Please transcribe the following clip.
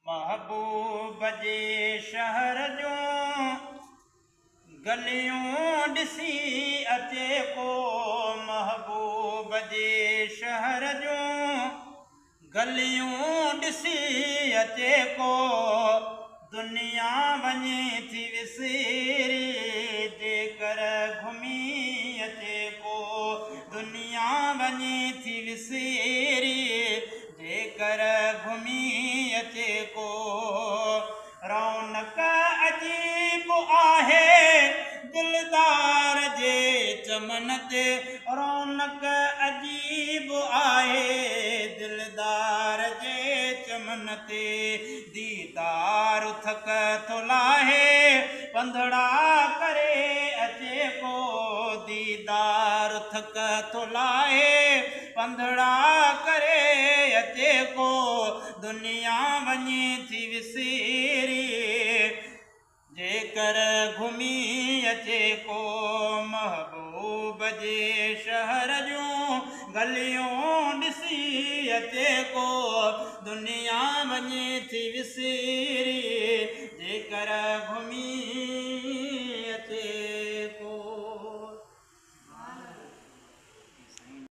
महबूब जे शहर जो गलियूं ॾिसी अचे को। महबूब जे शहर जो गलियूं ॾिसी अचे को। दुनिया वञे थी विसरी जेकर घुमी अचे को। दुनिया वञे थी विसरी जेकर घुमी अचे को। रौनक अजीब आहे दिलदार जे चमन ते। रौनक अजीब आहे दिलदार जे चमन ते। दीदार थक थो लाहे पंधड़ा करे अचे को। दीदार थक थो लाहे पंधड़ा करे अचे को। दुनिया वञे थी विसरी जेकर घुमी अचे को। महबूब जे शहर जूं गलियूं ॾिसी अचे को। दुनिया वञे थी विसरी जेकर घुमी